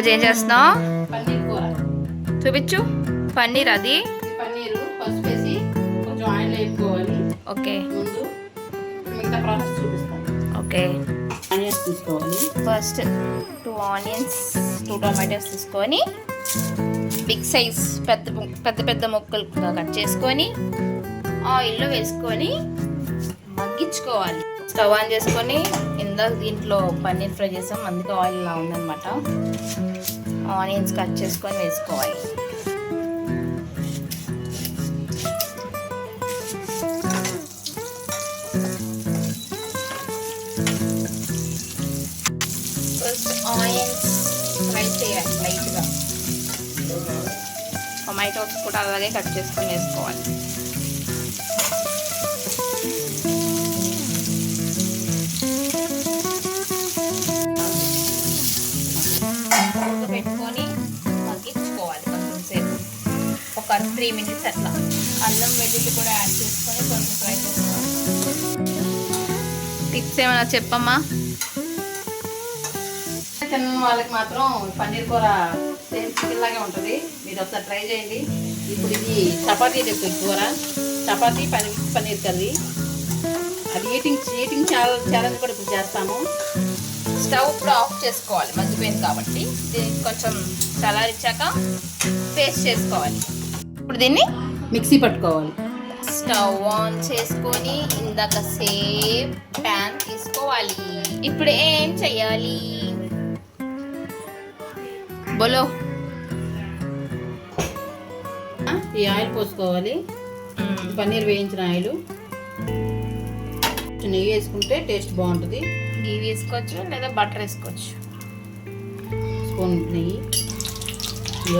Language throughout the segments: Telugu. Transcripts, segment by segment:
ఈరోజు ఏం చేస్తున్నావు? పన్నీర్ కూర చూపించు. పన్నీర్ అది పన్నీరు పసుపు వేసి కొంచెం ఆయిల్ వేసుకోవాలి. ఓకే, ముందు మిగతా ప్రాసెస్ చూపిస్తాను. ఓకే. ఆనియన్స్ తీసుకోవాలి. ఫస్ట్ 2 ఆనియన్స్ 2 టొమాటోస్ తీసుకొని బిగ్ సైజ్ పెద్ద పెద్ద ముక్కలుగా కట్ చేసుకొని ఆయిల్లో వేసుకొని మగ్గించుకోవాలి. స్టవ్ ఆన్ చేసుకొని ఇందాక దీంట్లో పన్నీర్ ఫ్రై చేసాం, అందుకే ఆయిల్ ఇలా ఉందన్నమాట. ఆనియన్స్ కట్ చేసుకొని వేసుకోవాలి. ఫస్ట్ ఆనియన్స్ ఫ్రై చేయాలి లైట్గా. టొమాటోస్ కూడా అలాగే కట్ చేసుకొని వేసుకోవాలి. పెట్టుకొని మగ్గించుకోవాలి కొంచెం సేపు, ఒక 3 minutes అట్లా. అల్లం వెల్లుల్లి కూడా యాడ్ చేసుకొని కొంచెం ఫ్రై చేసుకోవాలి. టిప్స్ ఏమైనా చెప్పమ్మా? చిన్న వాళ్ళకి మాత్రం పన్నీర్ కూర సేమ్ చికెన్ లాగే ఉంటుంది. మీరు ఒకసారి ట్రై చేయండి. ఇప్పుడు ఇది చపాతీ కూర, చపాతీ పన్నీర్ కర్రీ. అది ఈటింగ్ ఛాలెంజ్ కూడా ఇప్పుడు చేస్తాము. స్టవ్ ఇప్పుడు ఆఫ్ చేసుకోవాలి, మగ్గిపోయింది కాబట్టి. దీనికి కొంచెం చల్లారిచ్చాక పేస్ట్ చేసుకోవాలి. ఇప్పుడు దీన్ని మిక్సీ పట్టుకోవాలి. స్టవ్ ఆన్ చేసుకొని ఇందాక సేమ్ ప్యాన్ తీసుకోవాలి. ఇప్పుడు ఏం చెయ్యాలి బోలో? ఈ ఆయిల్ పోసుకోవాలి. పన్నీర్ వేయించిన ఆయిల్. నెయ్యి వేసుకుంటే టేస్ట్ బాగుంటుంది. గీ వేసుకోవచ్చు లేదా బటర్ వేసుకోవచ్చు. స్పూన్ నెయ్యి.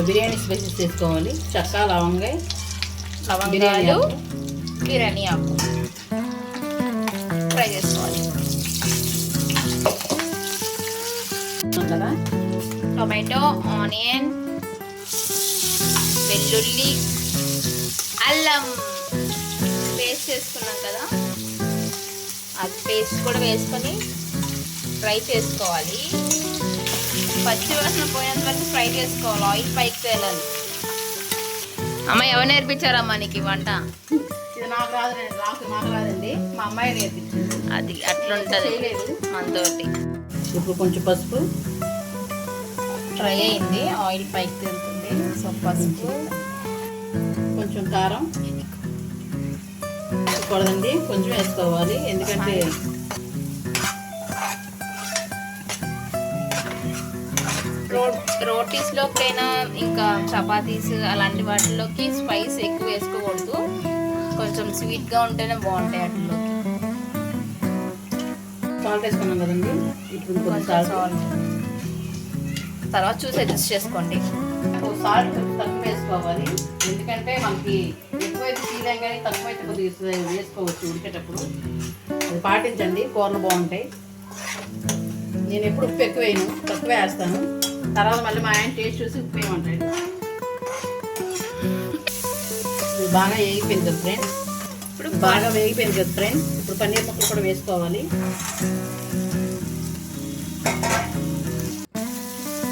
బిర్యానీ స్పైసెస్ వేసుకోవాలి. చెక్క, లవంగాలు, బిర్యానీ ఆకు ఫ్రై చేసుకోవాలి. కదా టొమాటో, ఆనియన్, వెల్లుల్లి, అల్లం పేస్ట్ చేసుకున్నాం కదా, అది పేస్ట్ కూడా వేసుకొని ఫ్రై చేసుకోవాలి. పచ్చి వాసన పోయేంత వరకు ఫ్రై చేసుకోవాలి. ఆయిల్ పైకి తేలాలి. అమ్మ ఎవరు నేర్పించారమ్మా నీకు ఈ వంట? ఇది నాకు రాదండి, మా అమ్మాయి నేర్పించింది. అది అట్లుంటుంది మనతోటి. ఇప్పుడు కొంచెం పసుపు. ఫ్రై అయింది, ఆయిల్ పైకి తేలుతుంది. సో పసుపు, కొంచెం కారం కూడదండి, కొంచెం వేసుకోవాలి. ఎందుకంటే రోటీస్లోకైనా ఇంకా చపాతీస్ అలాంటి వాటిలోకి స్పైస్ ఎక్కువ వేసుకోకూడదు. కొంచెం స్వీట్గా ఉంటేనే బాగుంటాయి వాటిలోకి. సాల్ట్ వేసుకున్నాం కదండి, ఇప్పుడు కొంచెం సాల్ట్ తర్వాత చూసి అడ్జస్ట్ చేసుకోండి. సాల్ట్ తక్కువ వేసుకోవాలి. ఎందుకంటే మనకి ఎక్కువైతే తీయలేం కానీ తక్కువైతే కొద్దిగా వేసుకోవచ్చు ఉడికేటప్పుడు. అది పాటించండి, కూరలు బాగుంటాయి. నేను ఎప్పుడు ఉప్పు ఎక్కువ వేయను, తక్కువ వేస్తాను. తర్వాత మళ్ళీ మా ఆయన టేస్ట్ చూసి ఉప్పు వేయమంటాడు. ఇది బాగా వేగిపోయింది కదా ఫ్రెండ్స్. బాగా వేగిపోయింది కదా ఫ్రెండ్స్. ఇప్పుడు పన్నీర్ ముక్కలు కూడా వేసుకోవాలి.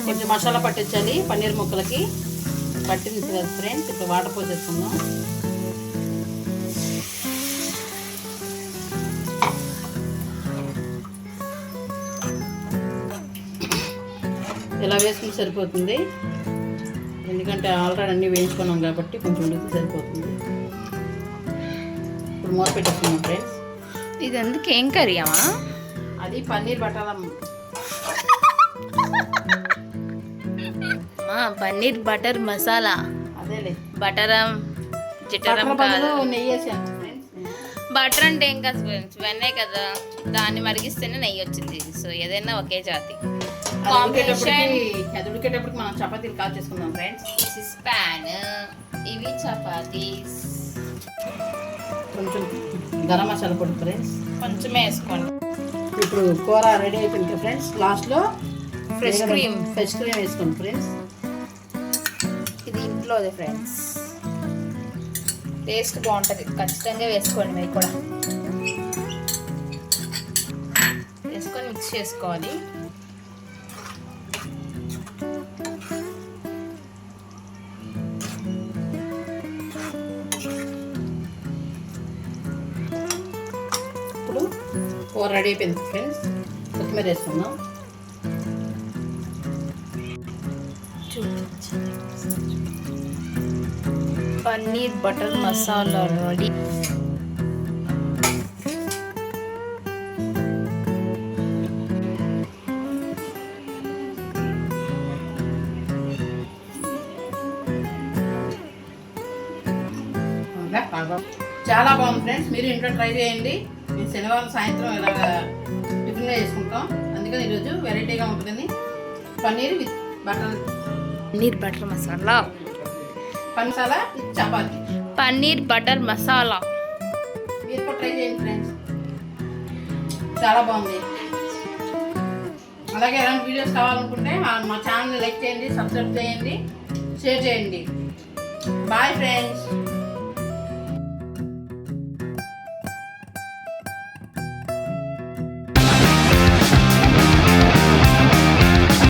కొంచెం మసాలా పట్టించాలి పన్నీర్ ముక్కలకి. పట్టింది కదా ఫ్రెండ్స్. ఇప్పుడు వాటర్ పోసేసుకుందాం. ఇలా వేసుకుని సరిపోతుంది. ఎందుకంటే ఆల్రెడీ అన్నీ వేయించుకున్నాం కాబట్టి కొంచెం ఉడికి సరిపోతుంది. ఇప్పుడు మూత పెట్టేసుకున్నాం ఫ్రెండ్స్. ఇది ఎందుకు ఏం కర్రీ అమ్మా? అది పన్నీర్ బటర్ పన్నీర్ బటర్ మసాలా. అదేలే బటరం జిటరం కాదు, నెయ్యి వేసాను ఫ్రెండ్స్. బటర్ అంటే ఏం కాదు ఫ్రెండ్స్, వెన్నే కదా, దాన్ని మరిగిస్తేనే నెయ్యి వచ్చింది. సో ఏదైనా ఒకే జాతి. అది ఉడికేటప్పటికి మనం చపాతీలు కాల్ చేసుకుందాం ఫ్రెండ్స్. దిస్ ఇస్ పాన్, ఇవి చపాతీస్. కొంచెం గరం మసాలా పొడి ఫ్రెండ్స్, కొంచెం వేసుకోండి. ఇప్పుడు కూర రెడీ అయిపోయింది ఫ్రెండ్స్. లాస్ట్లో ఫ్రెష్ క్రీమ్ వేసుకోండి ఫ్రెండ్స్. ఇది ఇంట్లోదే ఫ్రెండ్స్, టేస్ట్ బాగుంటుంది. ఖచ్చితంగా వేసుకోండి మీరు కూడా. వేసుకొని మిక్స్ చేసుకోవాలి. కూర రెడీ అయిపోయింది ఫ్రెండ్స్. కొత్తిమీర వేసుకుందాం. Paneer butter masala ready. చాలా బాగుంది ఫ్రెండ్స్. మీరు ఇంట్లో ట్రై చేయండి. మేము శనివారం సాయంత్రం ఇలాగ టిఫిన్గా చేసుకుంటాం. అందుకని ఈరోజు వెరైటీగా ఉంటుందని paneer with butter masala. Paneer masala with chapati. Paneer butter masala మీరు కూడా ట్రై చేయండి ఫ్రెండ్స్. చాలా బాగుంది. అలాగే ఎలాంటి వీడియోస్ కావాలనుకుంటే మా ఛానల్ని లైక్ చేయండి, సబ్స్క్రైబ్ చేయండి, షేర్ చేయండి. Bye friends.